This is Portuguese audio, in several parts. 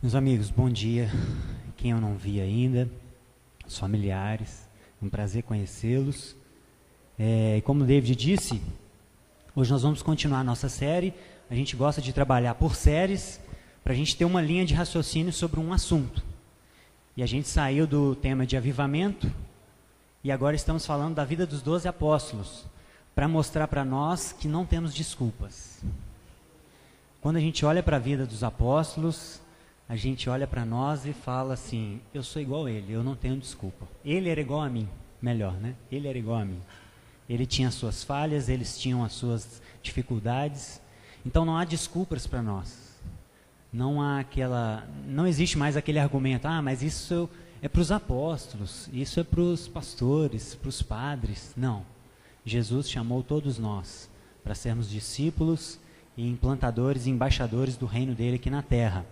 Meus amigos, bom dia. Quem eu não vi ainda, os familiares, um prazer conhecê-los. Como o David disse, hoje nós vamos continuar a nossa série. A gente gosta de trabalhar por séries, para a gente ter uma linha de raciocínio sobre um assunto. E a gente saiu do tema de avivamento, e agora estamos falando da vida dos 12 apóstolos, para mostrar para nós que não temos desculpas. Quando a gente olha para a vida dos apóstolos, a gente olha para nós e fala assim, eu sou igual a ele, eu não tenho desculpa. Ele era igual a mim, melhor, né? Ele era igual a mim. Ele tinha as suas falhas, eles tinham as suas dificuldades. Então não há desculpas para nós. Não existe mais aquele argumento, mas isso é para os apóstolos, isso é para os pastores, para os padres. Não. Jesus chamou todos nós para sermos discípulos e implantadores e embaixadores do reino dele aqui na terra.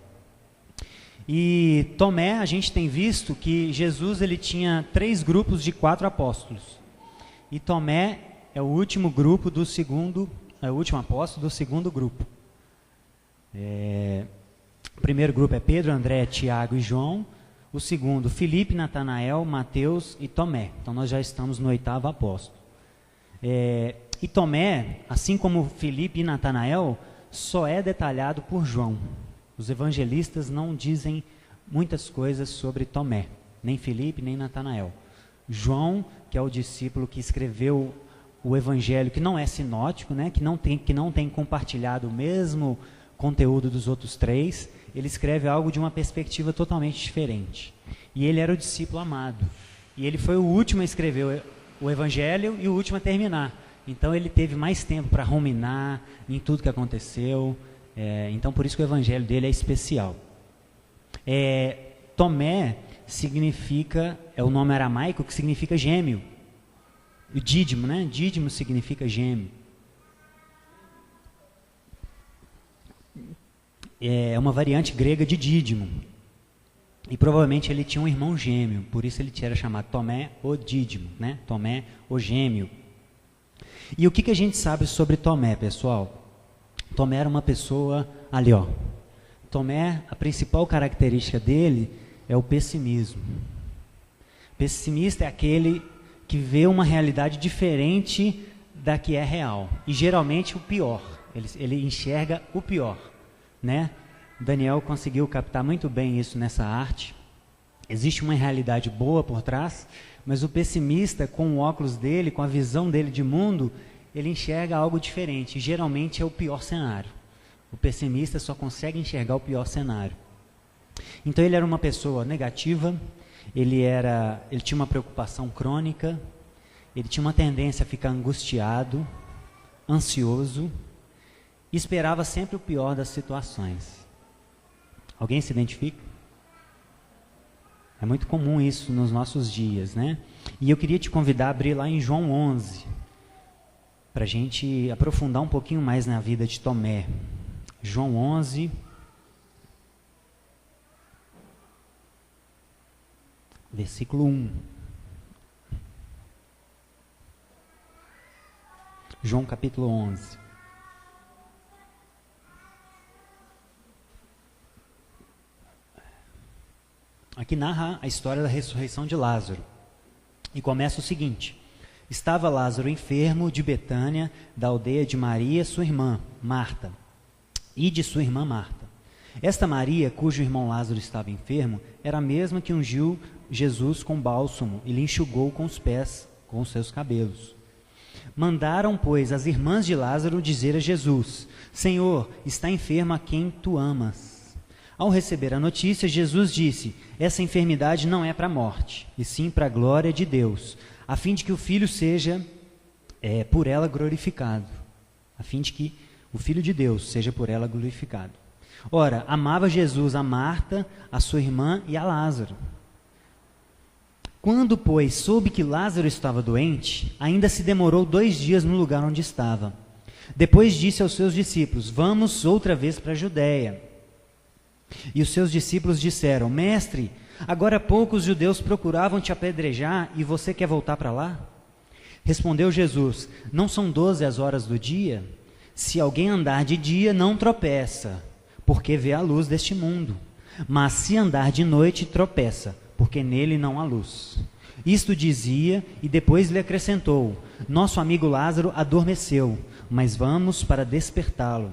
E Tomé, a gente tem visto que Jesus ele tinha 3 grupos de 4 apóstolos. E Tomé é o último grupo do segundo, é o último apóstolo do segundo grupo. O primeiro grupo é Pedro, André, Tiago e João. O segundo, Filipe, Natanael, Mateus e Tomé. Então nós já estamos no 8º apóstolo. E Tomé, assim como Filipe e Natanael, só é detalhado por João. Os evangelistas não dizem muitas coisas sobre Tomé, nem Filipe, nem Natanael. João, que é o discípulo que escreveu o evangelho, que não é sinótico, né, que não tem compartilhado o mesmo conteúdo dos outros 3, ele escreve algo de uma perspectiva totalmente diferente. E ele era o discípulo amado. E ele foi o último a escrever o evangelho e o último a terminar. Então ele teve mais tempo para ruminar em tudo que aconteceu. Então por isso que o evangelho dele é especial. Tomé significa, é o nome aramaico que significa gêmeo. O dídimo, né? Dídimo significa gêmeo. É uma variante grega de dídimo. E provavelmente ele tinha um irmão gêmeo, por isso ele era chamado Tomé o dídimo, né? Tomé o gêmeo. E o que a gente sabe sobre Tomé, pessoal? Tomé era uma pessoa, ali ó, Tomé, a principal característica dele é o pessimismo. Pessimista é aquele que vê uma realidade diferente da que é real, e geralmente o pior, ele enxerga o pior, né? Daniel conseguiu captar muito bem isso nessa arte. Existe uma realidade boa por trás, mas o pessimista, com o óculos dele, com a visão dele de mundo, ele enxerga algo diferente, e geralmente é o pior cenário. O pessimista só consegue enxergar o pior cenário. Então ele era uma pessoa negativa, ele tinha uma preocupação crônica, ele tinha uma tendência a ficar angustiado, ansioso, e esperava sempre o pior das situações. Alguém se identifica? É muito comum isso nos nossos dias, né? E eu queria te convidar a abrir lá em João 11, para a gente aprofundar um pouquinho mais na vida de Tomé. João 11, versículo 1. João capítulo 11. Aqui narra a história da ressurreição de Lázaro. E começa o seguinte: estava Lázaro enfermo de Betânia, da aldeia de Maria, sua irmã, Marta, e de sua irmã Marta. Esta Maria, cujo irmão Lázaro estava enfermo, era a mesma que ungiu Jesus com bálsamo e lhe enxugou com os pés com os seus cabelos. Mandaram, pois, as irmãs de Lázaro dizer a Jesus: Senhor, está enfermo a quem tu amas. Ao receber a notícia, Jesus disse: essa enfermidade não é para a morte, e sim para a glória de Deus, a fim de que o Filho seja por ela glorificado. A fim de que o Filho de Deus seja por ela glorificado. Ora, amava Jesus a Marta, a sua irmã e a Lázaro. Quando, pois, soube que Lázaro estava doente, ainda se demorou 2 dias no lugar onde estava. Depois disse aos seus discípulos: vamos outra vez para a Judéia. E os seus discípulos disseram: Mestre, agora há pouco os judeus procuravam te apedrejar e você quer voltar para lá? Respondeu Jesus: não são 12 as horas do dia? Se alguém andar de dia, não tropeça, porque vê a luz deste mundo. Mas se andar de noite, tropeça, porque nele não há luz. Isto dizia, e depois lhe acrescentou: nosso amigo Lázaro adormeceu, mas vamos para despertá-lo.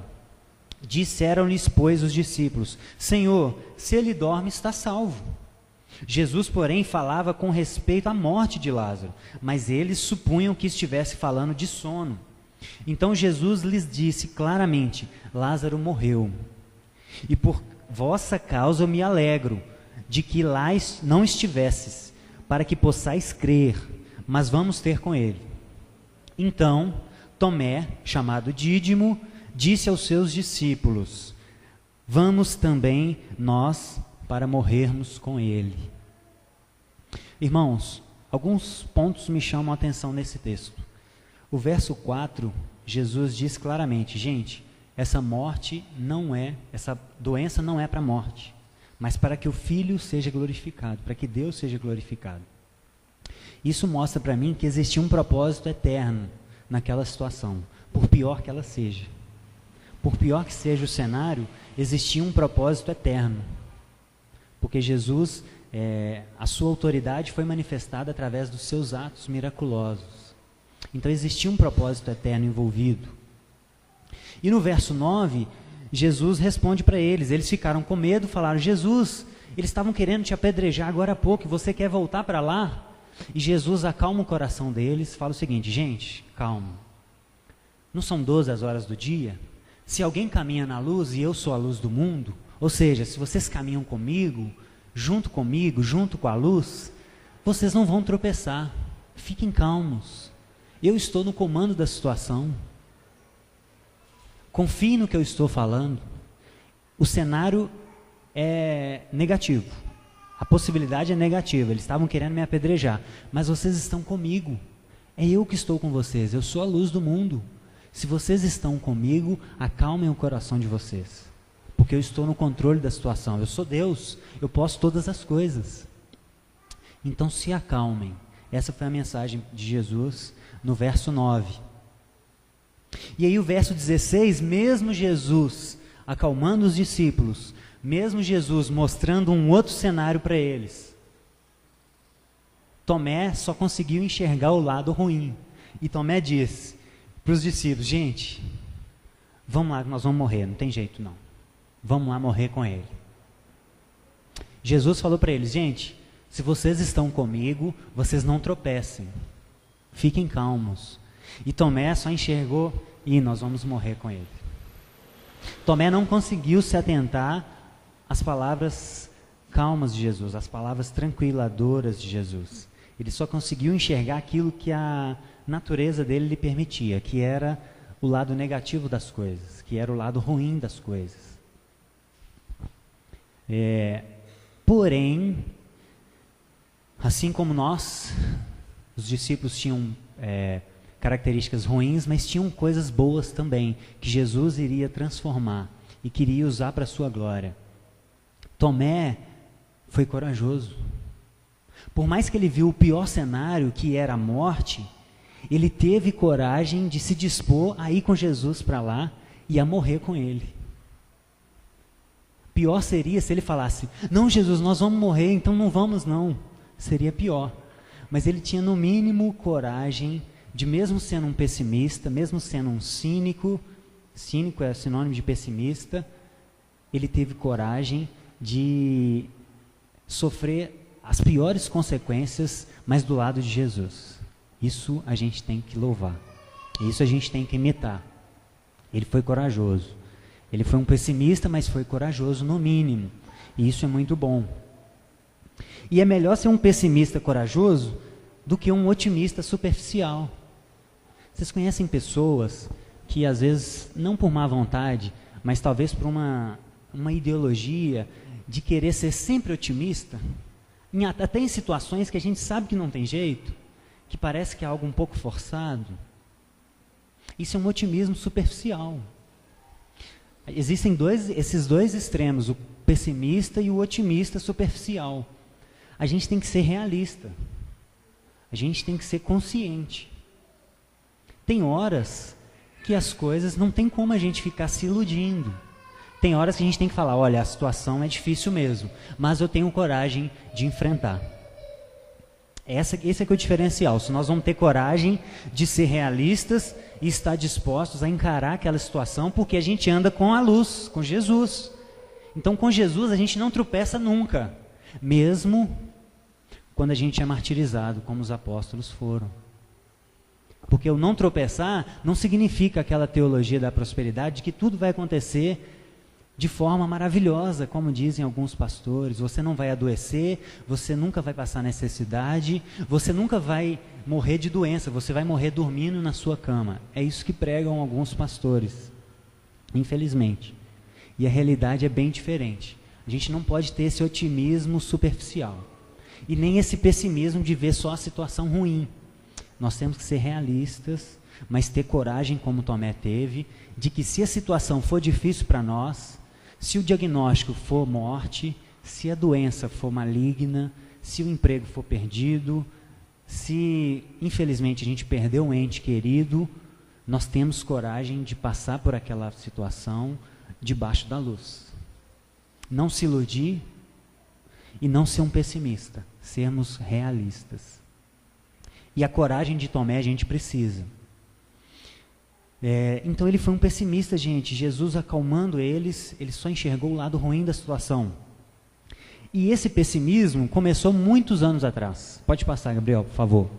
Disseram-lhes, pois, os discípulos: Senhor, se ele dorme, está salvo. Jesus, porém, falava com respeito à morte de Lázaro, mas eles supunham que estivesse falando de sono. Então Jesus lhes disse claramente: Lázaro morreu, e por vossa causa eu me alegro de que lá não estivesses, para que possais crer, mas vamos ter com ele. Então Tomé, chamado Dídimo, disse aos seus discípulos: vamos também nós para morrermos com ele. Irmãos, alguns pontos me chamam a atenção nesse texto. O verso 4, Jesus diz claramente: gente, essa doença não é para a morte, mas para que o Filho seja glorificado, para que Deus seja glorificado. Isso mostra para mim que existia um propósito eterno naquela situação, por pior que ela seja. Por pior que seja o cenário, existia um propósito eterno. Porque Jesus, a sua autoridade foi manifestada através dos seus atos miraculosos. Então existia um propósito eterno envolvido. E no verso 9, Jesus responde para eles. Eles ficaram com medo, falaram: Jesus, eles estavam querendo te apedrejar agora há pouco, você quer voltar para lá? E Jesus acalma o coração deles, fala o seguinte: gente, calma. Não são 12 as horas do dia? Se alguém caminha na luz e eu sou a luz do mundo, ou seja, se vocês caminham comigo, junto com a luz, vocês não vão tropeçar. Fiquem calmos. Eu estou no comando da situação. Confie no que eu estou falando. O cenário é negativo. A possibilidade é negativa. Eles estavam querendo me apedrejar, mas vocês estão comigo. É eu que estou com vocês. Eu sou a luz do mundo. Se vocês estão comigo, acalmem o coração de vocês, porque eu estou no controle da situação. Eu sou Deus, eu posso todas as coisas. Então se acalmem. Essa foi a mensagem de Jesus no verso 9. E aí o verso 16, mesmo Jesus acalmando os discípulos, mesmo Jesus mostrando um outro cenário para eles, Tomé só conseguiu enxergar o lado ruim. E Tomé disse para os discípulos: gente, vamos lá que nós vamos morrer, não tem jeito não. Vamos lá morrer com ele. Jesus falou para eles: gente, se vocês estão comigo, vocês não tropecem. Fiquem calmos. E Tomé só enxergou: e nós vamos morrer com ele. Tomé não conseguiu se atentar às palavras calmas de Jesus, às palavras tranquiladoras de Jesus. Ele só conseguiu enxergar aquilo que a natureza dele lhe permitia, que era o lado negativo das coisas, que era o lado ruim das coisas. Porém, assim como nós, os discípulos tinham características ruins, mas tinham coisas boas também, que Jesus iria transformar e queria usar para a sua glória. Tomé foi corajoso. Por mais que ele viu o pior cenário, que era a morte, ele teve coragem de se dispor a ir com Jesus para lá e a morrer com ele. Pior seria se ele falasse: não, Jesus, nós vamos morrer, então não vamos não. Seria pior. Mas ele tinha no mínimo coragem de, mesmo sendo um pessimista, mesmo sendo um cínico é sinônimo de pessimista, ele teve coragem de sofrer as piores consequências, mas do lado de Jesus. Isso a gente tem que louvar. Isso a gente tem que imitar. Ele foi corajoso. Ele foi um pessimista, mas foi corajoso no mínimo. E isso é muito bom. E é melhor ser um pessimista corajoso do que um otimista superficial. Vocês conhecem pessoas que às vezes, não por má vontade, mas talvez por uma ideologia de querer ser sempre otimista, até em situações que a gente sabe que não tem jeito, que parece que é algo um pouco forçado. Isso é um otimismo superficial. Existem esses dois extremos, o pessimista e o otimista superficial. A gente tem que ser realista. A gente tem que ser consciente. Tem horas que as coisas não tem como a gente ficar se iludindo. Tem horas que a gente tem que falar, olha, a situação é difícil mesmo, mas eu tenho coragem de enfrentar. Esse é que é o diferencial. Se nós vamos ter coragem de ser realistas e estar dispostos a encarar aquela situação, porque a gente anda com a luz, com Jesus. Então, com Jesus, a gente não tropeça nunca, mesmo quando a gente é martirizado, como os apóstolos foram. Porque o não tropeçar não significa aquela teologia da prosperidade de que tudo vai acontecer de forma maravilhosa, como dizem alguns pastores. Você não vai adoecer, você nunca vai passar necessidade, você nunca vai morrer de doença, você vai morrer dormindo na sua cama. É isso que pregam alguns pastores, infelizmente. E a realidade é bem diferente. A gente não pode ter esse otimismo superficial e nem esse pessimismo de ver só a situação ruim. Nós temos que ser realistas, mas ter coragem, como Tomé teve, de que se a situação for difícil para nós, se o diagnóstico for morte, se a doença for maligna, se o emprego for perdido, se infelizmente a gente perdeu um ente querido, nós temos coragem de passar por aquela situação debaixo da luz. Não se iludir e não ser um pessimista, sermos realistas. E a coragem de Tomé a gente precisa. Então ele foi um pessimista, gente. Jesus acalmando eles, ele só enxergou o lado ruim da situação. E esse pessimismo começou muitos anos atrás. Pode passar, Gabriel, por favor.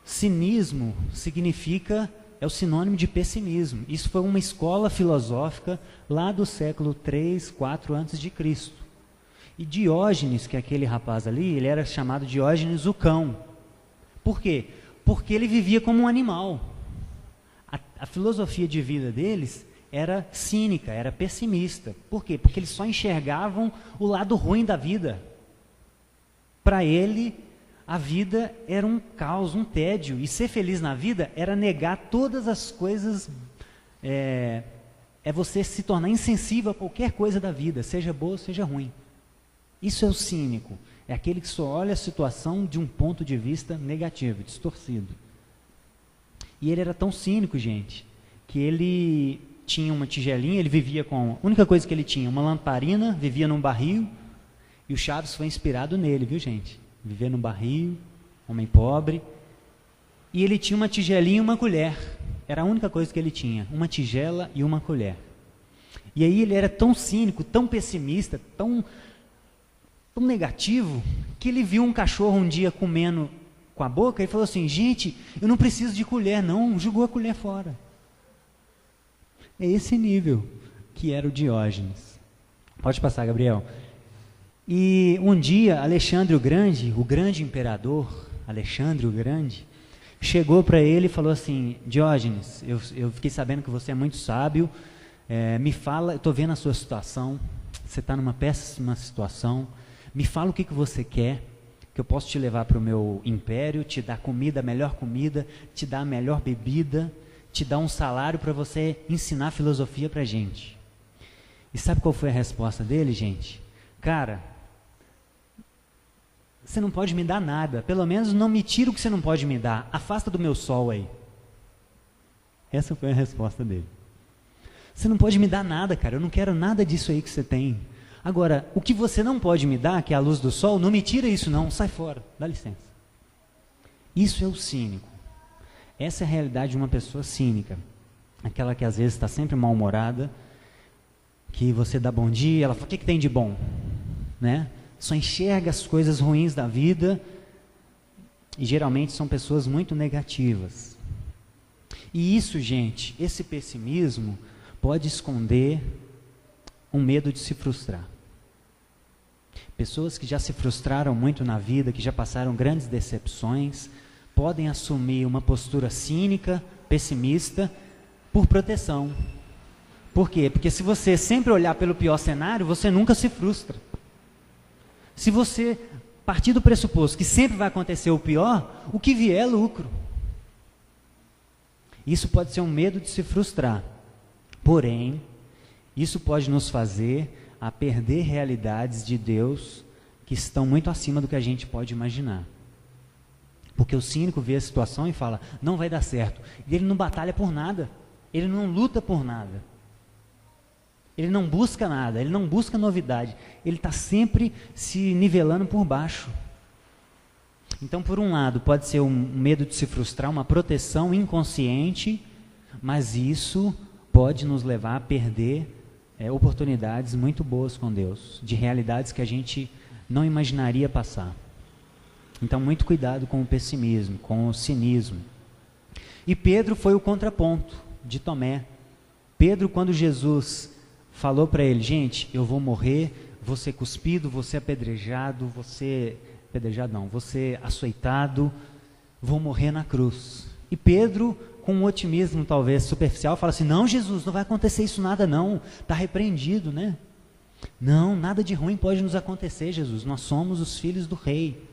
Cinismo significa, é o sinônimo de pessimismo. Isso foi uma escola filosófica lá do século 3, 4 a.C. E Diógenes, que é aquele rapaz ali, ele era chamado Diógenes o cão. Por quê? Porque ele vivia como um animal. A filosofia de vida deles era cínica, era pessimista. Por quê? Porque eles só enxergavam o lado ruim da vida. Para ele, a vida era um caos, um tédio. E ser feliz na vida era negar todas as coisas. É você se tornar insensível a qualquer coisa da vida, seja boa, seja ruim. Isso é o cínico. É aquele que só olha a situação de um ponto de vista negativo, distorcido. E ele era tão cínico, gente, que ele tinha uma tigelinha, ele vivia com... A única coisa que ele tinha, uma lamparina, vivia num barril, e o Chaves foi inspirado nele, viu, gente? Viver num barril, homem pobre. E ele tinha uma tigelinha e uma colher. Era a única coisa que ele tinha, uma tigela e uma colher. E aí ele era tão cínico, tão pessimista, tão negativo, que ele viu um cachorro um dia comendo com a boca e falou assim, gente, eu não preciso de colher não, jogou a colher fora. É esse nível que era o Diógenes. Pode passar, Gabriel. E um dia, Alexandre o grande imperador, Alexandre o Grande, chegou para ele e falou assim, Diógenes, eu fiquei sabendo que você é muito sábio, me fala, eu estou vendo a sua situação, você está numa péssima situação, me fala o que você quer, que eu posso te levar para o meu império, te dar comida, a melhor comida, te dar a melhor bebida, te dar um salário para você ensinar filosofia para a gente. E sabe qual foi a resposta dele, gente? Cara, você não pode me dar nada, pelo menos não me tira o que você não pode me dar, afasta do meu sol aí. Essa foi a resposta dele. Você não pode me dar nada, cara, eu não quero nada disso aí que você tem. Agora, o que você não pode me dar, que é a luz do sol, não me tira isso não, sai fora, dá licença. Isso é o cínico. Essa é a realidade de uma pessoa cínica. Aquela que às vezes está sempre mal-humorada, que você dá bom dia, ela fala, o que tem de bom? Né? Só enxerga as coisas ruins da vida, e geralmente são pessoas muito negativas. E isso, gente, esse pessimismo pode esconder um medo de se frustrar. Pessoas que já se frustraram muito na vida, que já passaram grandes decepções, podem assumir uma postura cínica, pessimista, por proteção. Por quê? Porque se você sempre olhar pelo pior cenário, você nunca se frustra. Se você partir do pressuposto que sempre vai acontecer o pior, o que vier é lucro. Isso pode ser um medo de se frustrar. Porém, isso pode nos fazer a perder realidades de Deus que estão muito acima do que a gente pode imaginar. Porque o cínico vê a situação e fala, não vai dar certo. E ele não batalha por nada. Ele não luta por nada. Ele não busca nada, ele não busca novidade. Ele está sempre se nivelando por baixo. Então, por um lado, pode ser um medo de se frustrar, uma proteção inconsciente, mas isso pode nos levar a perder oportunidades muito boas com Deus, de realidades que a gente não imaginaria passar. Então, muito cuidado com o pessimismo, com o cinismo. E Pedro foi o contraponto de Tomé. Pedro, quando Jesus falou para ele, gente, eu vou morrer, vou ser cuspido, vou ser apedrejado, vou ser açoitado, vou morrer na cruz. E Pedro, com um otimismo talvez superficial, fala assim, não, Jesus, não vai acontecer isso nada não, está repreendido, né? Não, nada de ruim pode nos acontecer, Jesus, nós somos os filhos do rei.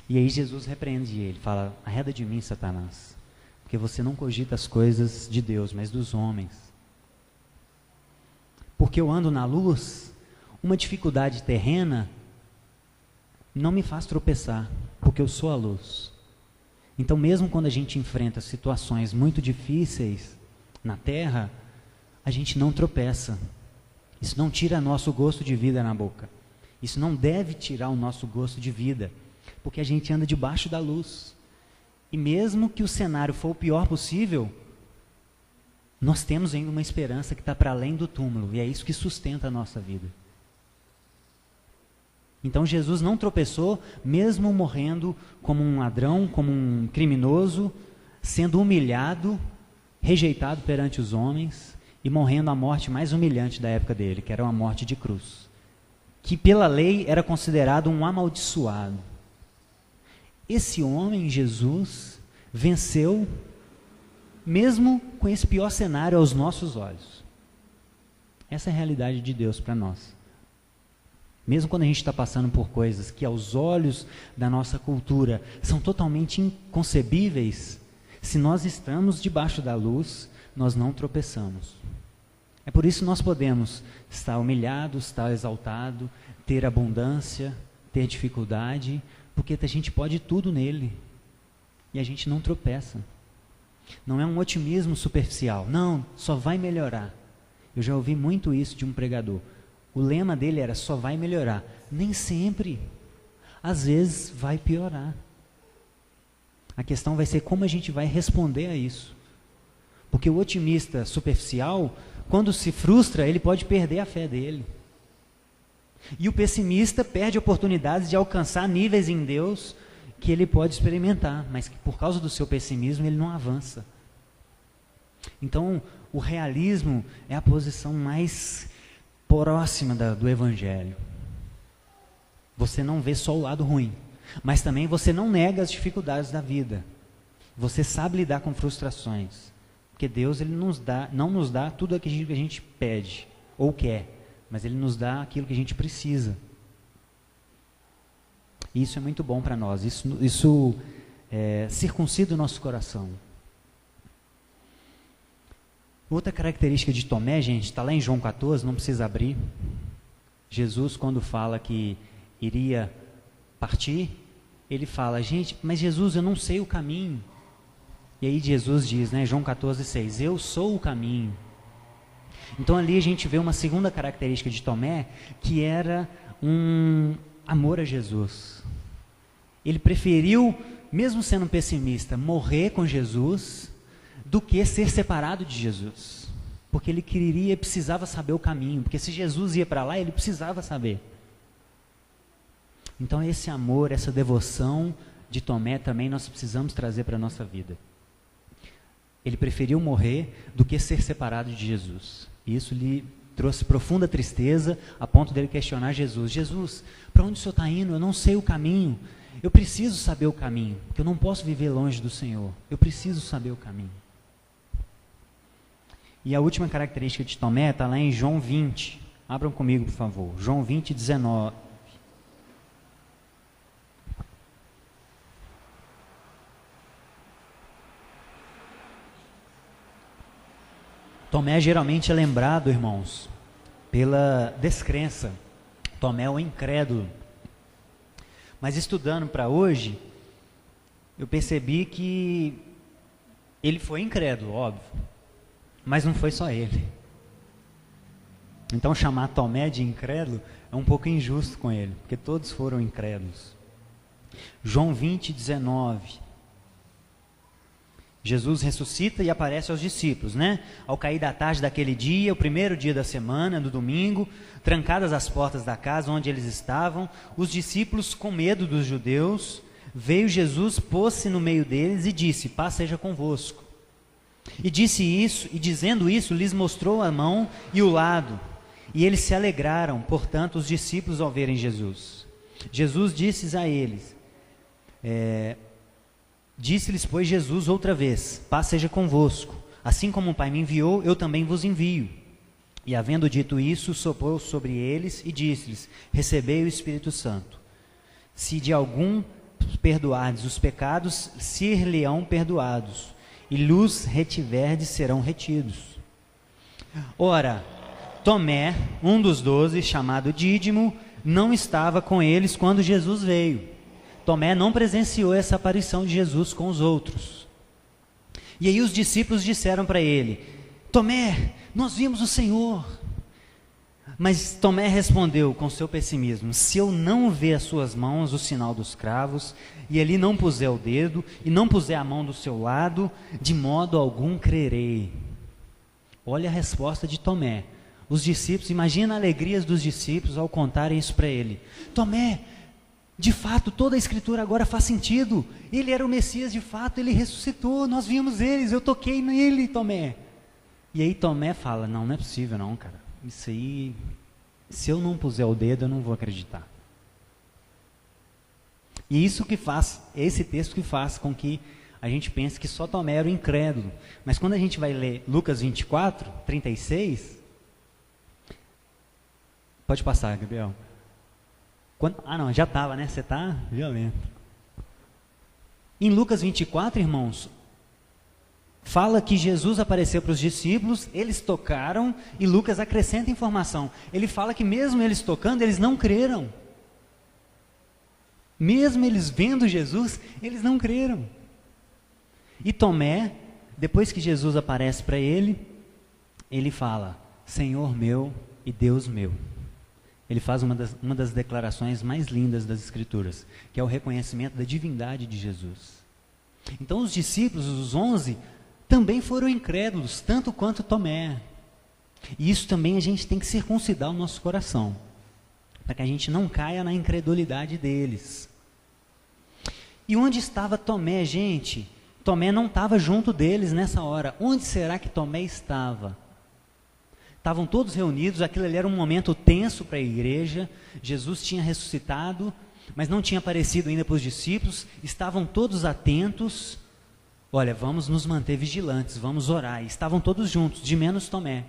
E aí Jesus repreende ele, fala, arreda de mim, Satanás, porque você não cogita as coisas de Deus, mas dos homens. Porque eu ando na luz, uma dificuldade terrena não me faz tropeçar, porque eu sou a luz. Então, mesmo quando a gente enfrenta situações muito difíceis na terra, a gente não tropeça. Isso não tira nosso gosto de vida na boca. Isso não deve tirar o nosso gosto de vida, porque a gente anda debaixo da luz. E mesmo que o cenário for o pior possível, nós temos ainda uma esperança que está para além do túmulo, e é isso que sustenta a nossa vida. Então Jesus não tropeçou, mesmo morrendo como um ladrão, como um criminoso, sendo humilhado, rejeitado perante os homens e morrendo a morte mais humilhante da época dele, que era uma morte de cruz, que pela lei era considerado um amaldiçoado. Esse homem, Jesus, venceu, mesmo com esse pior cenário aos nossos olhos. Essa é a realidade de Deus para nós. Mesmo quando a gente está passando por coisas que aos olhos da nossa cultura são totalmente inconcebíveis, se nós estamos debaixo da luz, nós não tropeçamos. É por isso que nós podemos estar humilhados, estar exaltados, ter abundância, ter dificuldade, porque a gente pode tudo nele e a gente não tropeça. Não é um otimismo superficial, não, só vai melhorar. Eu já ouvi muito isso de um pregador. O lema dele era, só vai melhorar. Nem sempre. Às vezes vai piorar. A questão vai ser como a gente vai responder a isso. Porque o otimista superficial, quando se frustra, ele pode perder a fé dele. E o pessimista perde oportunidades de alcançar níveis em Deus que ele pode experimentar, mas que por causa do seu pessimismo ele não avança. Então, o realismo é a posição mais próxima do Evangelho. Você não vê só o lado ruim, mas também você não nega as dificuldades da vida. Você sabe lidar com frustrações, porque Deus ele não nos dá tudo aquilo que a gente pede ou quer, mas Ele nos dá aquilo que a gente precisa. E isso é muito bom para nós, isso circuncida o nosso coração. Outra característica de Tomé, gente, está lá em João 14, não precisa abrir. Jesus, quando fala que iria partir, ele fala, gente, mas Jesus, eu não sei o caminho. E aí Jesus diz, né, João 14:6, eu sou o caminho. Então ali a gente vê uma segunda característica de Tomé, que era um amor a Jesus. Ele preferiu, mesmo sendo pessimista, morrer com Jesus, do que ser separado de Jesus, porque ele precisava saber o caminho, porque se Jesus ia para lá, ele precisava saber. Então esse amor, essa devoção de Tomé também nós precisamos trazer para a nossa vida. Ele preferiu morrer do que ser separado de Jesus, e isso lhe trouxe profunda tristeza, a ponto dele questionar Jesus, Jesus, para onde o Senhor está indo? Eu não sei o caminho, eu preciso saber o caminho, porque eu não posso viver longe do Senhor, eu preciso saber o caminho. E a última característica de Tomé está lá em João 20. Abram comigo, por favor. João 20, 19. Tomé geralmente é lembrado, irmãos, pela descrença. Tomé é o incrédulo. Mas estudando para hoje, eu percebi que ele foi incrédulo, óbvio. Mas não foi só ele. Então chamar Tomé de incrédulo é um pouco injusto com ele, porque todos foram incrédulos. João 20, 19. Jesus ressuscita e aparece aos discípulos, né? Ao cair da tarde daquele dia, o primeiro dia da semana, no domingo, trancadas as portas da casa onde eles estavam, os discípulos, com medo dos judeus, veio Jesus, pôs-se no meio deles e disse: paz seja convosco. E disse isso, e dizendo isso, lhes mostrou a mão e o lado. E eles se alegraram, portanto, os discípulos ao verem Jesus. Jesus disse a eles, disse-lhes, pois, Jesus outra vez: paz seja convosco. Assim como o Pai me enviou, eu também vos envio. E havendo dito isso, soprou sobre eles e disse-lhes: recebei o Espírito Santo. Se de algum perdoardes os pecados, ser-lhe-ão perdoados, e lhes retiverdes, serão retidos. Ora, Tomé, um dos 12, chamado Dídimo, não estava com eles quando Jesus veio. Tomé não presenciou essa aparição de Jesus com os outros. E aí os discípulos disseram para ele: Tomé, nós vimos o Senhor. Mas Tomé respondeu com seu pessimismo: se eu não ver as suas mãos, o sinal dos cravos, e ali não puser o dedo, e não puser a mão do seu lado, de modo algum crerei. Olha a resposta de Tomé. Os discípulos, imagina a alegria dos discípulos ao contarem isso para ele. Tomé, de fato, toda a escritura agora faz sentido. Ele era o Messias de fato, ele ressuscitou, nós vimos eles, eu toquei nele, Tomé. E aí Tomé fala: não é possível não, cara. Isso aí, se eu não puser o dedo, eu não vou acreditar. E isso que faz, esse texto que faz com que a gente pense que só Tomé era o incrédulo. Mas quando a gente vai ler Lucas 24, 36... Pode passar, Gabriel. Não, já estava, né? Você está violento. Em Lucas 24, irmãos, fala que Jesus apareceu para os discípulos, eles tocaram, e Lucas acrescenta informação. Ele fala que mesmo eles tocando, eles não creram. Mesmo eles vendo Jesus, eles não creram. E Tomé, depois que Jesus aparece para ele, ele fala: Senhor meu e Deus meu. Ele faz uma das declarações mais lindas das Escrituras, que é o reconhecimento da divindade de Jesus. Então os discípulos, os 11, também foram incrédulos, tanto quanto Tomé. E isso também a gente tem que circuncidar o nosso coração, para que a gente não caia na incredulidade deles. E onde estava Tomé, gente? Tomé não estava junto deles nessa hora. Onde será que Tomé estava? Estavam todos reunidos, aquilo ali era um momento tenso para a igreja. Jesus tinha ressuscitado, mas não tinha aparecido ainda para os discípulos. Estavam todos atentos. Olha, vamos nos manter vigilantes, vamos orar. E estavam todos juntos, de menos Tomé.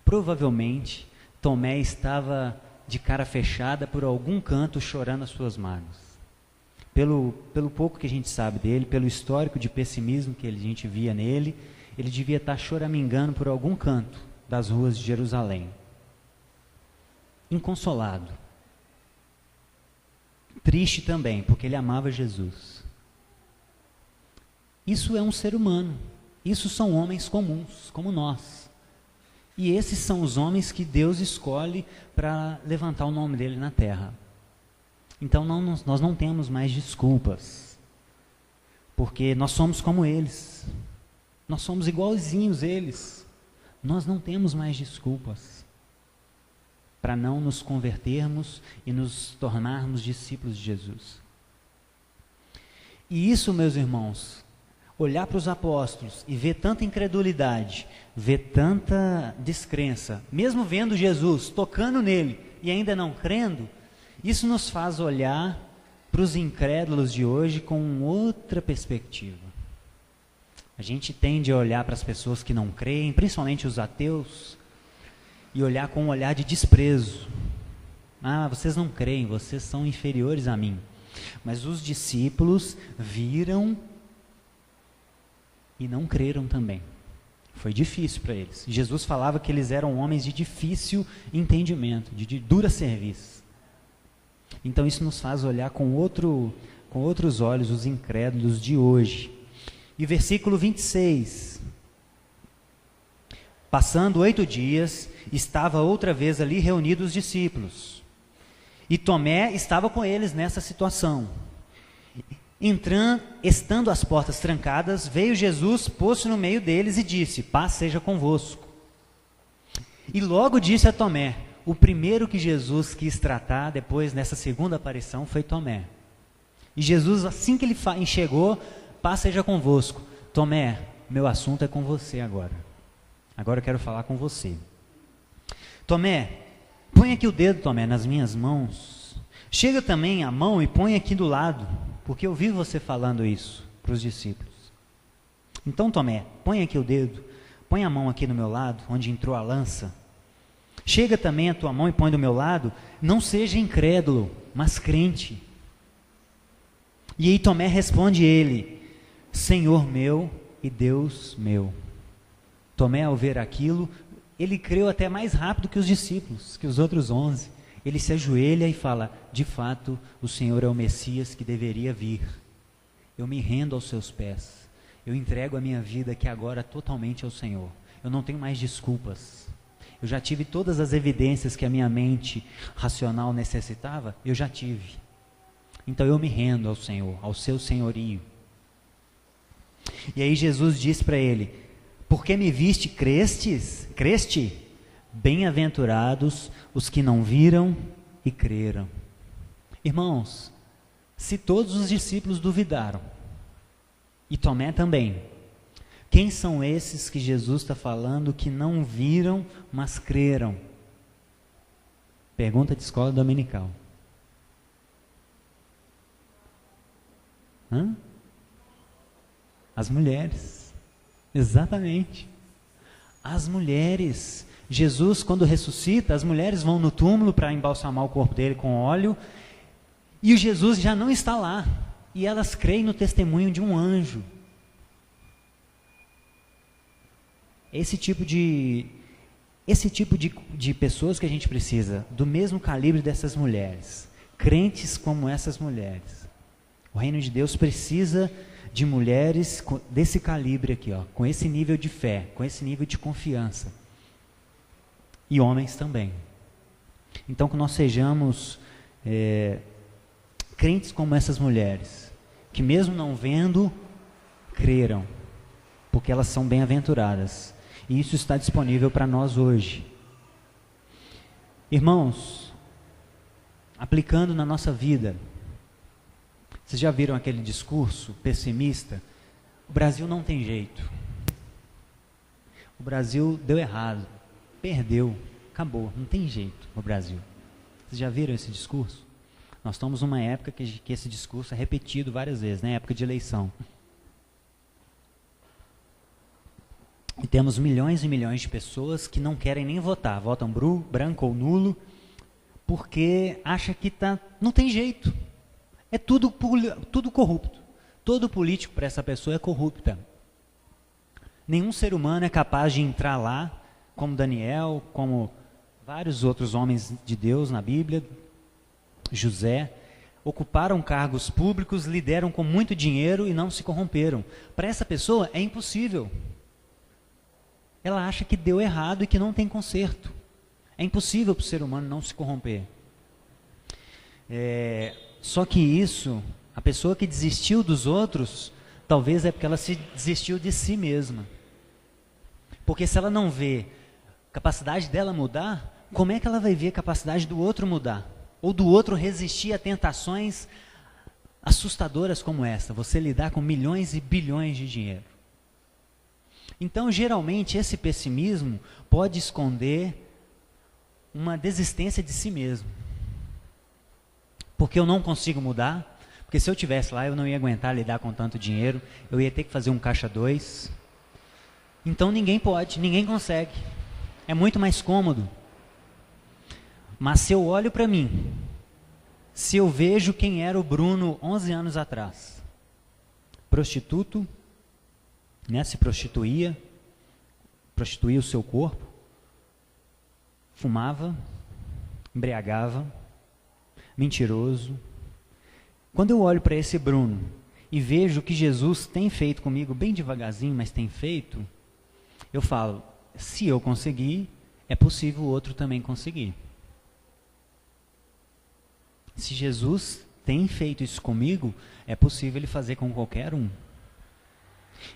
Provavelmente, Tomé estava de cara fechada por algum canto, chorando as suas mágoas. Pelo pouco que a gente sabe dele, pelo histórico de pessimismo que a gente via nele, ele devia estar choramingando por algum canto das ruas de Jerusalém. Inconsolado. Triste também, porque ele amava Jesus. Isso é um ser humano. Isso são homens comuns, como nós. E esses são os homens que Deus escolhe para levantar o nome dele na terra. Então nós não temos mais desculpas, porque nós somos como eles. Nós somos igualzinhos eles. Nós não temos mais desculpas para não nos convertermos e nos tornarmos discípulos de Jesus. E isso, meus irmãos, olhar para os apóstolos e ver tanta incredulidade, ver tanta descrença, mesmo vendo Jesus, tocando nele e ainda não crendo, isso nos faz olhar para os incrédulos de hoje com outra perspectiva. A gente tende a olhar para as pessoas que não creem, principalmente os ateus, e olhar com um olhar de desprezo. Ah, vocês não creem, vocês são inferiores a mim. Mas os discípulos viram e não creram também. Foi difícil para eles. Jesus falava que eles eram homens de difícil entendimento, de dura serviço. Então isso nos faz olhar com outros olhos os incrédulos de hoje. E versículo 26. Passando 8 dias, estava outra vez ali reunidos os discípulos. E Tomé estava com eles nessa situação. Estando as portas trancadas, veio Jesus, pôs-se no meio deles e disse: paz seja convosco. E logo disse a Tomé: o primeiro que Jesus quis tratar depois nessa segunda aparição foi Tomé. E Jesus, assim que ele enxergou, paz seja convosco. Tomé, meu assunto é com você agora. Agora eu quero falar com você. Tomé, põe aqui o dedo, Tomé, nas minhas mãos. Chega também a mão e põe aqui do lado, porque eu vi você falando isso para os discípulos. Então, Tomé, põe aqui o dedo, põe a mão aqui no meu lado, onde entrou a lança. Chega também a tua mão e põe do meu lado. Não seja incrédulo, mas crente. E aí Tomé responde ele: Senhor meu e Deus meu. Tomé, ao ver aquilo, ele creu até mais rápido que os discípulos, que os outros 11. Ele se ajoelha e fala: de fato, o Senhor é o Messias que deveria vir. Eu me rendo aos seus pés. Eu entrego a minha vida aqui agora totalmente ao Senhor. Eu não tenho mais desculpas. Eu já tive todas as evidências que a minha mente racional necessitava, eu já tive. Então eu me rendo ao Senhor, ao seu senhorio. E aí Jesus diz para ele: porque me viste, creste? Bem-aventurados os que não viram e creram. Irmãos, se todos os discípulos duvidaram, e Tomé também, quem são esses que Jesus está falando que não viram, mas creram? Pergunta de escola dominical. As mulheres. Exatamente. As mulheres. Jesus, quando ressuscita, as mulheres vão no túmulo para embalsamar o corpo dele com óleo, e o Jesus já não está lá. E elas creem no testemunho de um anjo. Esse tipo de pessoas que a gente precisa, do mesmo calibre dessas mulheres, crentes como essas mulheres. O reino de Deus precisa de mulheres desse calibre aqui, ó, com esse nível de fé, com esse nível de confiança. E homens também. Então, que nós sejamos crentes como essas mulheres, que mesmo não vendo, creram, porque elas são bem-aventuradas. E isso está disponível para nós hoje. Irmãos, aplicando na nossa vida, vocês já viram aquele discurso pessimista? O Brasil não tem jeito. O Brasil deu errado, perdeu, acabou, não tem jeito no Brasil. Vocês já viram esse discurso? Nós estamos numa época que esse discurso é repetido várias vezes, né? Época de eleição. E temos milhões e milhões de pessoas que não querem nem votar, votam branco ou nulo, porque acha que não tem jeito. É tudo corrupto. Todo político para essa pessoa é corrupta. Nenhum ser humano é capaz de entrar lá, como Daniel, como vários outros homens de Deus na Bíblia, José, ocuparam cargos públicos, lideram com muito dinheiro e não se corromperam. Para essa pessoa é impossível. Ela acha que deu errado e que não tem conserto. É impossível para o ser humano não se corromper. Só que isso, a pessoa que desistiu dos outros, talvez é porque ela se desistiu de si mesma. Porque se ela não vê a capacidade dela mudar, como é que ela vai ver a capacidade do outro mudar? Ou do outro resistir a tentações assustadoras como essa, você lidar com milhões e bilhões de dinheiro. Então, geralmente, esse pessimismo pode esconder uma desistência de si mesmo. Porque eu não consigo mudar, porque se eu estivesse lá, eu não ia aguentar lidar com tanto dinheiro, eu ia ter que fazer um caixa 2. Então, ninguém pode, ninguém consegue. É muito mais cômodo. Mas se eu olho para mim, se eu vejo quem era o Bruno 11 anos atrás, prostituto, né, se prostituía o seu corpo, fumava, embriagava, mentiroso. Quando eu olho para esse Bruno e vejo o que Jesus tem feito comigo, bem devagarzinho, mas tem feito, eu falo, se eu conseguir, é possível o outro também conseguir. Se Jesus tem feito isso comigo, é possível ele fazer com qualquer um.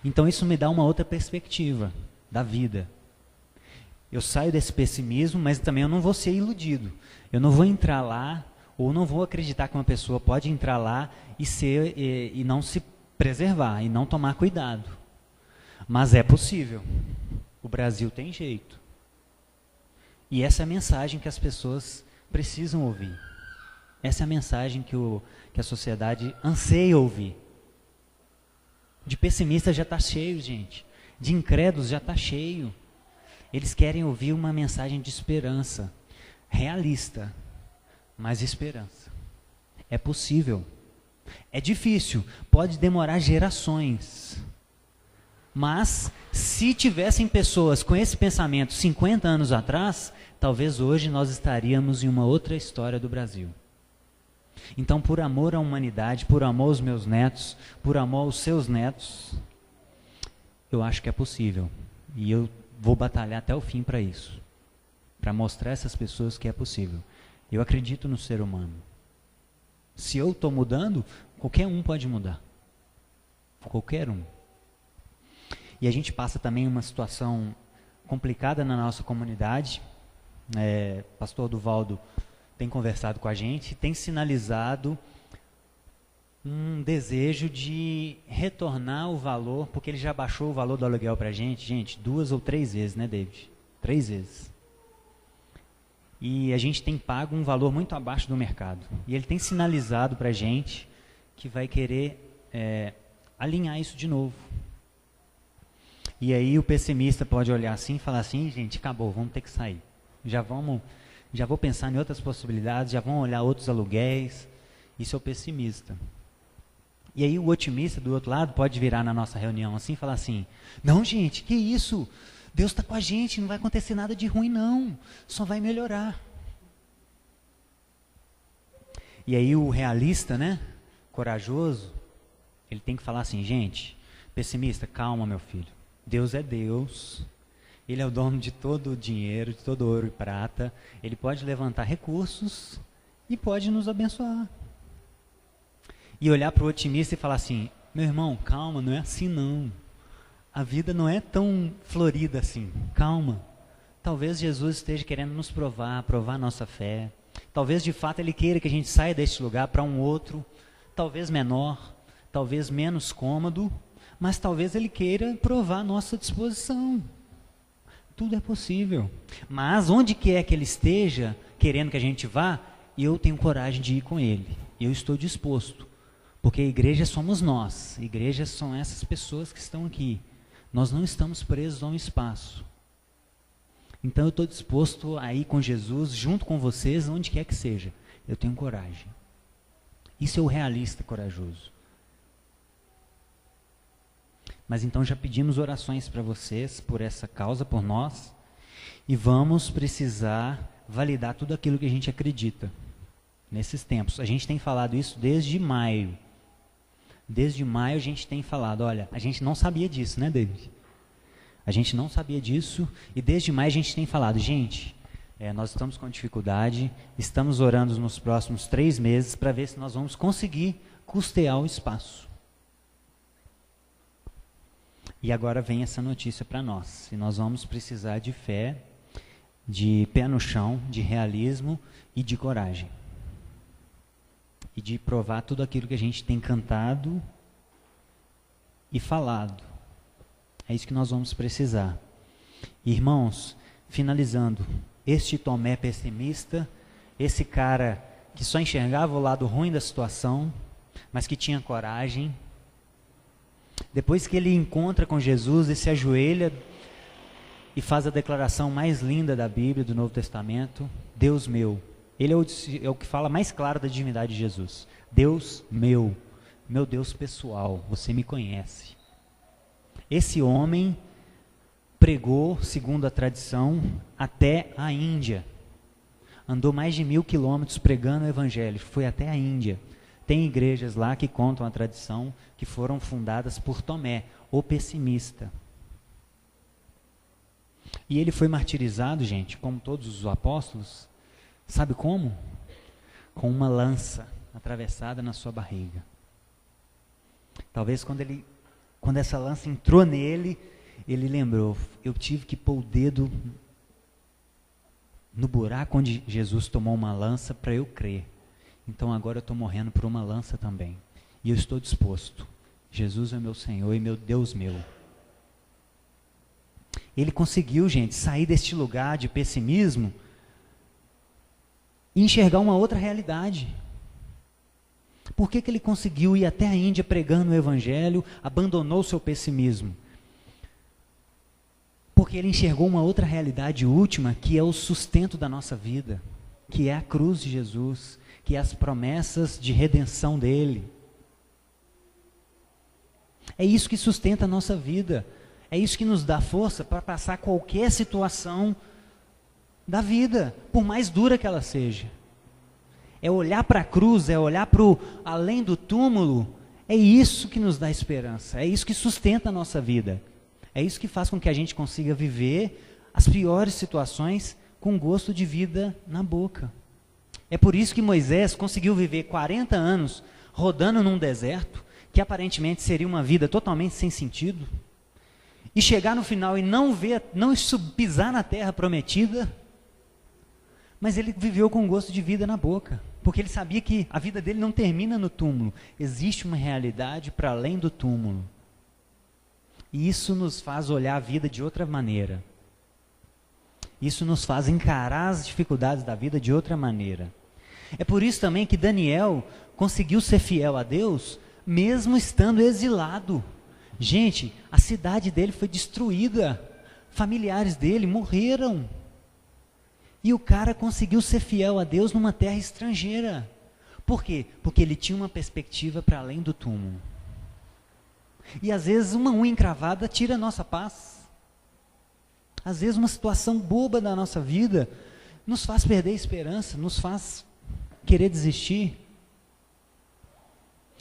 Então isso me dá uma outra perspectiva da vida. Eu saio desse pessimismo, mas também eu não vou ser iludido. Eu não vou entrar lá, ou não vou acreditar que uma pessoa pode entrar lá e não se preservar, e não tomar cuidado. Mas é possível. O Brasil tem jeito. E essa é a mensagem que as pessoas precisam ouvir. Essa é a mensagem que a sociedade anseia ouvir. De pessimistas já está cheio, gente. De incrédulos já está cheio. Eles querem ouvir uma mensagem de esperança. Realista, mas esperança. É possível. É difícil. Pode demorar gerações. Mas, se tivessem pessoas com esse pensamento 50 anos atrás, talvez hoje nós estaríamos em uma outra história do Brasil. Então, por amor à humanidade, por amor aos meus netos, por amor aos seus netos, eu acho que é possível. E eu vou batalhar até o fim para isso. Para mostrar a essas pessoas que é possível. Eu acredito no ser humano. Se eu estou mudando, qualquer um pode mudar. Qualquer um. E a gente passa também uma situação complicada na nossa comunidade. Pastor Duvaldo tem conversado com a gente, tem sinalizado um desejo de retornar o valor, porque ele já baixou o valor do aluguel para a gente. Gente, 2 ou 3 vezes, né, David? 3 vezes. E a gente tem pago um valor muito abaixo do mercado. E ele tem sinalizado para a gente que vai querer alinhar isso de novo. E aí o pessimista pode olhar assim e falar assim, gente, acabou, vamos ter que sair. Já vou pensar em outras possibilidades, já vão olhar outros aluguéis. Isso é o pessimista. E aí o otimista do outro lado pode virar na nossa reunião assim e falar assim, não, gente, que isso? Deus está com a gente, não vai acontecer nada de ruim não, só vai melhorar. E aí o realista, né, corajoso, ele tem que falar assim, gente, pessimista, calma meu filho, Deus é Deus, Ele é o dono de todo o dinheiro, de todo o ouro e prata, Ele pode levantar recursos e pode nos abençoar. E olhar para o otimista e falar assim, meu irmão, calma, não é assim não. A vida não é tão florida assim. Calma. Talvez Jesus esteja querendo nos provar a nossa fé. Talvez de fato Ele queira que a gente saia deste lugar para um outro, talvez menor, talvez menos cômodo, mas talvez Ele queira provar a nossa disposição. Tudo é possível. Mas onde quer que Ele esteja querendo que a gente vá, eu tenho coragem de ir com Ele. Eu estou disposto. Porque a igreja somos nós. A igreja são essas pessoas que estão aqui. Nós não estamos presos a um espaço. Então eu estou disposto a ir com Jesus, junto com vocês, onde quer que seja. Eu tenho coragem. Isso é o realista corajoso. Mas então já pedimos orações para vocês, por essa causa, por nós. E vamos precisar validar tudo aquilo que a gente acredita. Nesses tempos. A gente tem falado isso desde maio. Desde maio a gente tem falado, olha, a gente não sabia disso, né, David? A gente não sabia disso e desde maio a gente tem falado, gente, nós estamos com dificuldade, estamos orando nos próximos 3 meses para ver se nós vamos conseguir custear o espaço. E agora vem essa notícia para nós, e nós vamos precisar de fé, de pé no chão, de realismo e de coragem. E de provar tudo aquilo que a gente tem cantado e falado. É isso que nós vamos precisar. Irmãos, finalizando, este Tomé pessimista, esse cara que só enxergava o lado ruim da situação, mas que tinha coragem, depois que ele encontra com Jesus e se ajoelha e faz a declaração mais linda da Bíblia, do Novo Testamento, Deus meu. Ele é o que fala mais claro da divindade de Jesus. Deus meu Deus pessoal, você me conhece. Esse homem pregou, segundo a tradição, até a Índia. Andou mais de 1000 quilômetros pregando o evangelho, foi até a Índia. Tem igrejas lá que contam a tradição que foram fundadas por Tomé, o pessimista. E ele foi martirizado, gente, como todos os apóstolos. Sabe como? Com uma lança atravessada na sua barriga. Talvez quando essa lança entrou nele, ele lembrou, eu tive que pôr o dedo no buraco onde Jesus tomou uma lança para eu crer. Então agora eu estou morrendo por uma lança também. E eu estou disposto. Jesus é meu Senhor e meu Deus meu. Ele conseguiu, gente, sair deste lugar de pessimismo e enxergar uma outra realidade. Por que ele conseguiu ir até a Índia pregando o Evangelho, abandonou o seu pessimismo? Porque ele enxergou uma outra realidade última, que é o sustento da nossa vida, que é a cruz de Jesus, que é as promessas de redenção dele. É isso que sustenta a nossa vida, é isso que nos dá força para passar qualquer situação da vida, por mais dura que ela seja. É olhar para a cruz, é olhar para o além do túmulo, é isso que nos dá esperança, é isso que sustenta a nossa vida. É isso que faz com que a gente consiga viver as piores situações com gosto de vida na boca. É por isso que Moisés conseguiu viver 40 anos rodando num deserto, que aparentemente seria uma vida totalmente sem sentido, e chegar no final e não pisar na terra prometida, mas ele viveu com gosto de vida na boca, porque ele sabia que a vida dele não termina no túmulo, existe uma realidade para além do túmulo. E isso nos faz olhar a vida de outra maneira. Isso nos faz encarar as dificuldades da vida de outra maneira. É por isso também que Daniel conseguiu ser fiel a Deus, mesmo estando exilado. Gente, a cidade dele foi destruída, familiares dele morreram. E o cara conseguiu ser fiel a Deus numa terra estrangeira. Por quê? Porque ele tinha uma perspectiva para além do túmulo. E às vezes uma unha encravada tira a nossa paz. Às vezes uma situação boba da nossa vida nos faz perder a esperança, nos faz querer desistir.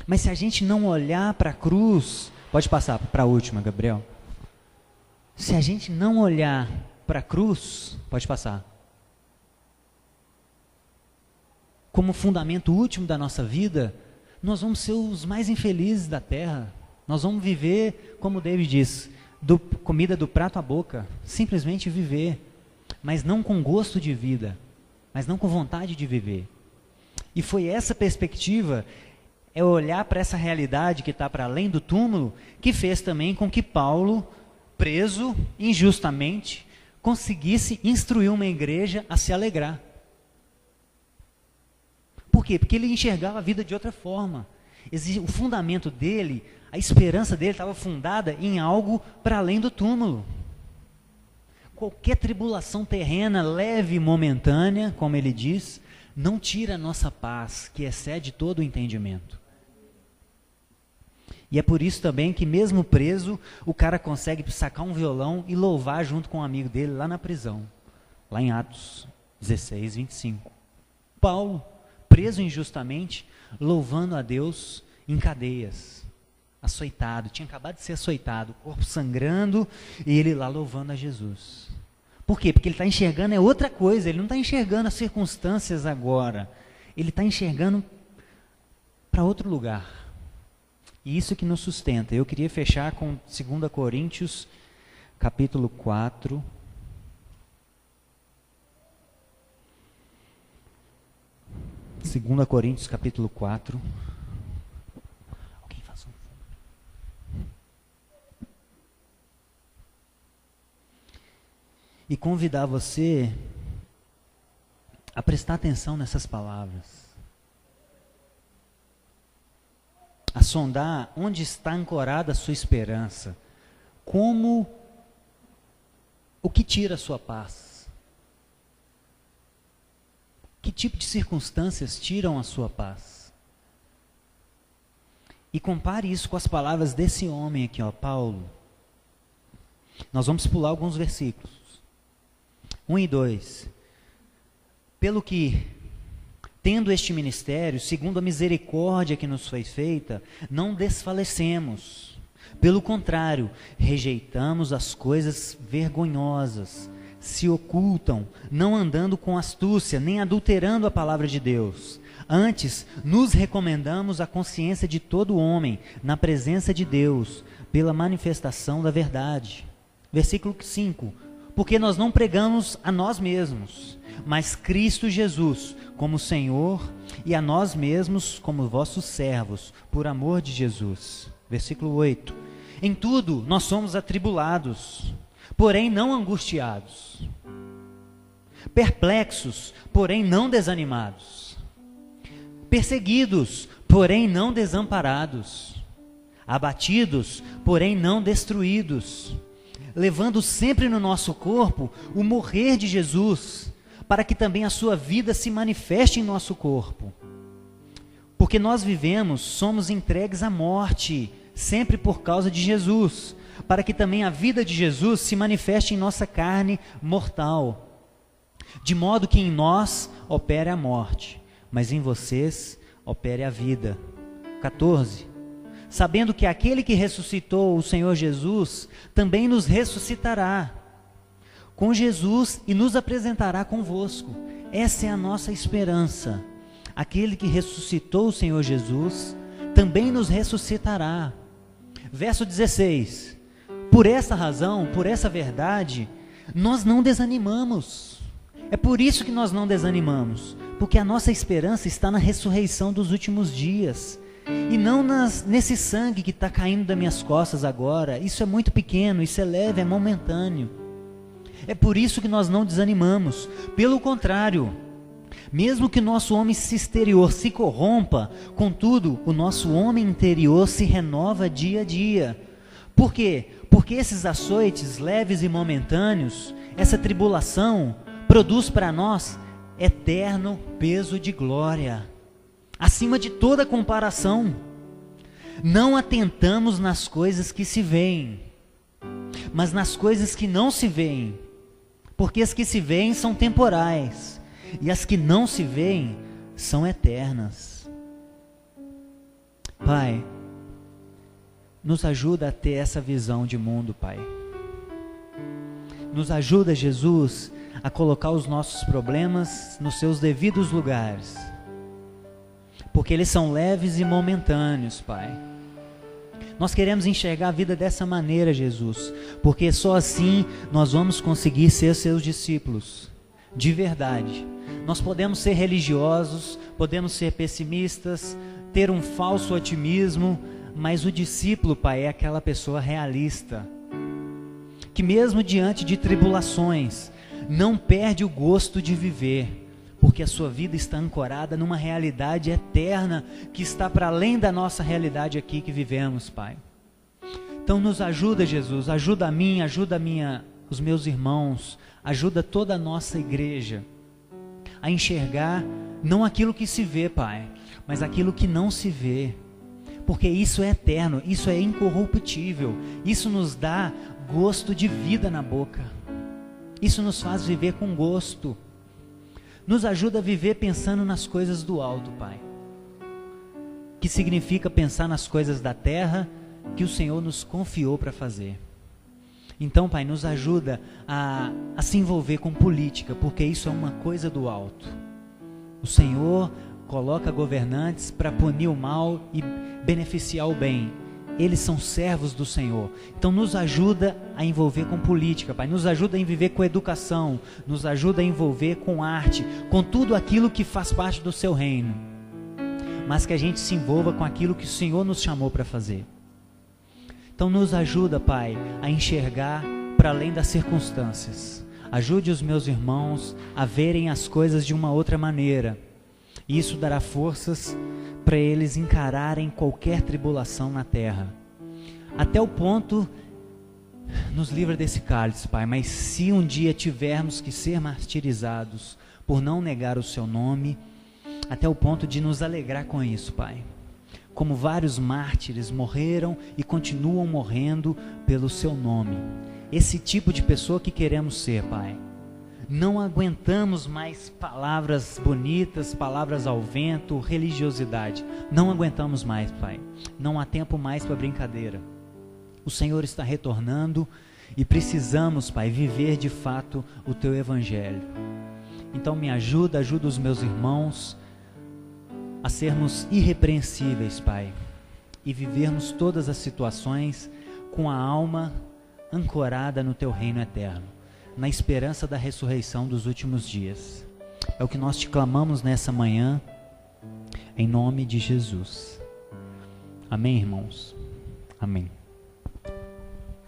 Mas se a gente não olhar para a cruz, pode passar para a última, Gabriel. Se a gente não olhar para a cruz, pode passar, como fundamento último da nossa vida, nós vamos ser os mais infelizes da terra. Nós vamos viver, como David diz, comida do prato à boca, simplesmente viver, mas não com gosto de vida, mas não com vontade de viver. E foi essa perspectiva, é olhar para essa realidade que está para além do túmulo, que fez também com que Paulo, preso injustamente, conseguisse instruir uma igreja a se alegrar. Por quê? Porque ele enxergava a vida de outra forma. O fundamento dele, a esperança dele estava fundada em algo para além do túmulo. Qualquer tribulação terrena, leve e momentânea, como ele diz, não tira a nossa paz, que excede todo o entendimento. E é por isso também que mesmo preso, o cara consegue sacar um violão e louvar junto com um amigo dele lá na prisão. Lá em Atos 16, 25. Paulo, preso injustamente, louvando a Deus em cadeias, açoitado, tinha acabado de ser açoitado, o corpo sangrando, e ele lá louvando a Jesus. Por quê? Porque ele está enxergando outra coisa, ele não está enxergando as circunstâncias agora, ele está enxergando para outro lugar. E isso que nos sustenta. Eu queria fechar com 2 Coríntios, capítulo 4, Segunda Coríntios, capítulo 4. Alguém faz e convidar você a prestar atenção nessas palavras. A sondar onde está ancorada a sua esperança. O que tira a sua paz? Que tipo de circunstâncias tiram a sua paz? E compare isso com as palavras desse homem aqui, ó, Paulo. Nós vamos pular alguns versículos. 1 e 2. Pelo que, tendo este ministério, segundo a misericórdia que nos foi feita, não desfalecemos. Pelo contrário, rejeitamos as coisas vergonhosas, se ocultam, não andando com astúcia, nem adulterando a palavra de Deus. Antes, nos recomendamos a consciência de todo homem, na presença de Deus, pela manifestação da verdade. Versículo 5. Porque nós não pregamos a nós mesmos, mas Cristo Jesus como Senhor, e a nós mesmos como vossos servos, por amor de Jesus. Versículo 8. Em tudo nós somos atribulados, porém não angustiados, perplexos, porém não desanimados, perseguidos, porém não desamparados, abatidos, porém não destruídos, levando sempre no nosso corpo o morrer de Jesus, para que também a sua vida se manifeste em nosso corpo. Porque nós vivemos, somos entregues à morte, sempre por causa de Jesus, para que também a vida de Jesus se manifeste em nossa carne mortal. De modo que em nós opere a morte, mas em vocês opere a vida. 14. Sabendo que aquele que ressuscitou o Senhor Jesus, também nos ressuscitará com Jesus e nos apresentará convosco. Essa é a nossa esperança. Aquele que ressuscitou o Senhor Jesus, também nos ressuscitará. Verso 16. Por essa razão, por essa verdade, nós não desanimamos. É por isso que nós não desanimamos, porque a nossa esperança está na ressurreição dos últimos dias, e não nesse sangue que está caindo das minhas costas agora. Isso é muito pequeno, isso é leve, é momentâneo. É por isso que nós não desanimamos. Pelo contrário, mesmo que o nosso homem exterior se corrompa, contudo, o nosso homem interior se renova dia a dia. Por quê? Porque esses açoites leves e momentâneos, essa tribulação, produz para nós eterno peso de glória, acima de toda comparação. Não atentamos nas coisas que se veem, mas nas coisas que não se veem, porque as que se veem são temporais, e as que não se veem são eternas. Pai, nos ajuda a ter essa visão de mundo, Pai. Nos ajuda, Jesus, a colocar os nossos problemas nos seus devidos lugares, porque eles são leves e momentâneos, Pai. Nós queremos enxergar a vida dessa maneira, Jesus, porque só assim nós vamos conseguir ser seus discípulos, de verdade. Nós podemos ser religiosos, podemos ser pessimistas, ter um falso otimismo, mas o discípulo, Pai, é aquela pessoa realista, que mesmo diante de tribulações, não perde o gosto de viver, porque a sua vida está ancorada numa realidade eterna, que está para além da nossa realidade aqui que vivemos, Pai. Então nos ajuda, Jesus, ajuda a mim, os meus irmãos, ajuda toda a nossa igreja a enxergar não aquilo que se vê, Pai, mas aquilo que não se vê, porque isso é eterno, isso é incorruptível, isso nos dá gosto de vida na boca, isso nos faz viver com gosto, nos ajuda a viver pensando nas coisas do alto, Pai, que significa pensar nas coisas da terra que o Senhor nos confiou para fazer. Então, Pai, nos ajuda a se envolver com política, porque isso é uma coisa do alto. O Senhor coloca governantes para punir o mal e beneficiar o bem. Eles são servos do Senhor. Então nos ajuda a envolver com política, Pai. Nos ajuda a envolver com educação. Nos ajuda a envolver com arte. Com tudo aquilo que faz parte do seu reino. Mas que a gente se envolva com aquilo que o Senhor nos chamou para fazer. Então nos ajuda, Pai, a enxergar para além das circunstâncias. Ajude os meus irmãos a verem as coisas de uma outra maneira. E isso dará forças para eles encararem qualquer tribulação na terra. Até o ponto, nos livra desse cálice, Pai, mas se um dia tivermos que ser martirizados por não negar o Seu nome, até o ponto de nos alegrar com isso, Pai. Como vários mártires morreram e continuam morrendo pelo Seu nome. Esse tipo de pessoa que queremos ser, Pai. Não aguentamos mais palavras bonitas, palavras ao vento, religiosidade. Não aguentamos mais, Pai. Não há tempo mais para brincadeira. O Senhor está retornando e precisamos, Pai, viver de fato o Teu Evangelho. Então me ajuda os meus irmãos a sermos irrepreensíveis, Pai, e vivermos todas as situações com a alma ancorada no Teu reino eterno, na esperança da ressurreição dos últimos dias. É o que nós te clamamos nessa manhã, em nome de Jesus. Amém, irmãos? Amém.